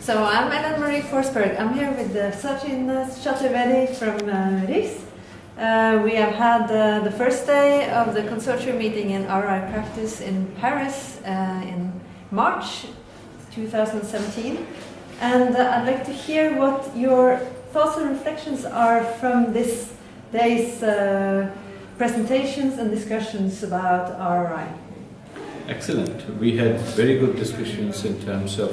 So I'm Marie Forsberg. I'm here with Sachin Chaturvedi from RIS. We have had the first day of the consortium meeting in RRI-Practice in Paris in March 2017. And I'd like to hear what your thoughts and reflections are from this day's presentations and discussions about RRI. Excellent. We had very good discussions in terms of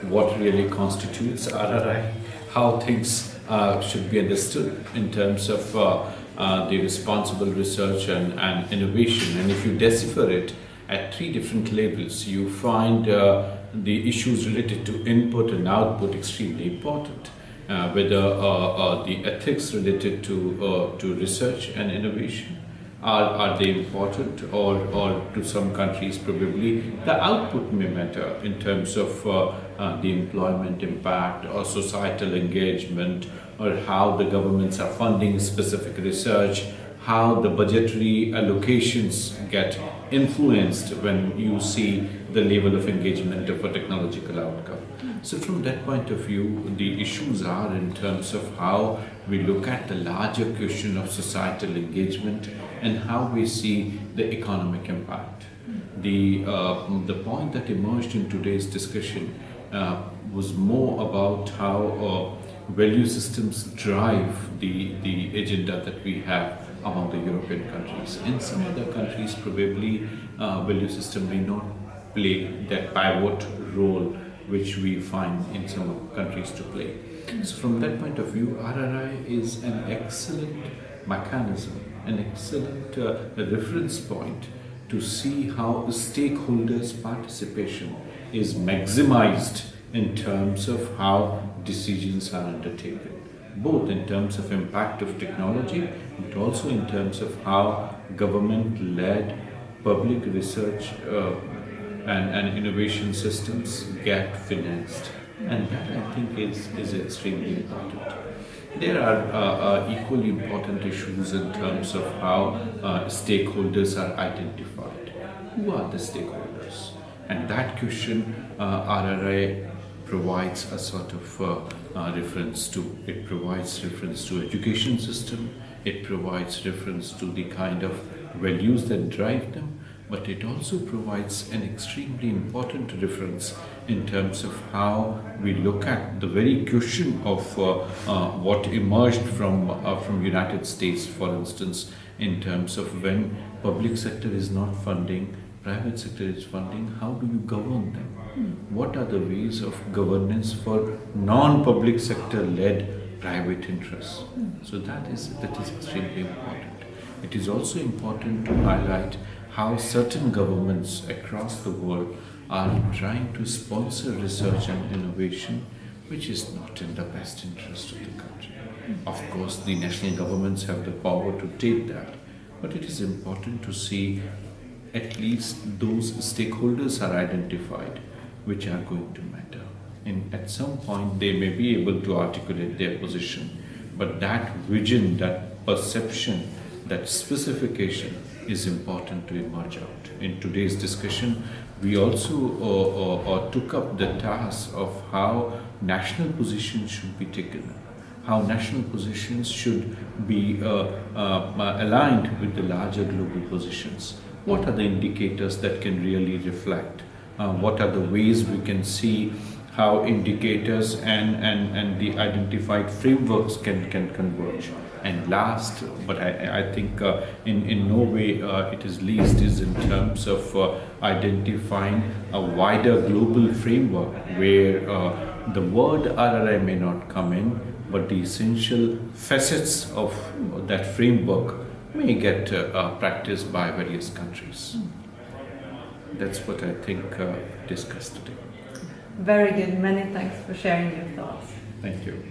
what really constitutes RRI, how things should be understood in terms of the responsible research and innovation. And if you decipher it at three different levels, you find the issues related to input and output extremely important. Whether the ethics related to research and innovation, are they important, or to some countries probably the output may matter in terms of the employment impact or societal engagement, or how the governments are funding specific research, how the budgetary allocations get influenced when you see the level of engagement of a technological outcome. So from that point of view, the issues are in terms of how we look at the larger question of societal engagement and how we see the economic impact. The point that emerged in today's discussion was more about how value systems drive the agenda that we have among the European countries. In some other countries, probably value system may not play that pivot role which we find in some countries to play. So from that point of view, RRI is an excellent mechanism, an excellent reference point to see how stakeholders' participation is maximized in terms of how decisions are undertaken, both in terms of impact of technology, but also in terms of how government-led public research and innovation systems get financed. And that, I think, is extremely important. There are equally important issues in terms of how stakeholders are identified. Who are the stakeholders? And that question RRI provides a sort of reference to. It provides reference to education system, it provides reference to the kind of values that drive them, but it also provides an extremely important reference in terms of how we look at the very question of what emerged from United States, for instance, in terms of when public sector is not funding, private sector is funding, how do you govern them? What are the ways of governance for non-public sector led private interests? So that is extremely important. It is also important to highlight how certain governments across the world are trying to sponsor research and innovation which is not in the best interest of the country. Of course, the national governments have the power to take that, but it is important to see at least those stakeholders are identified which are going to matter. And at some point they may be able to articulate their position, but that vision, that perception, that specification is important to emerge out. In today's discussion, we also took up the task of how national positions should be taken, how national positions should be aligned with the larger global positions. What are the indicators that can really reflect? What are the ways we can see how indicators and the identified frameworks can converge? And last, but I think in no way it is least, is in terms of identifying a wider global framework where the word RRI may not come in, but the essential facets of that framework may get practiced by various countries. That's what I think discussed today. Very good. Many thanks for sharing your thoughts. Thank you.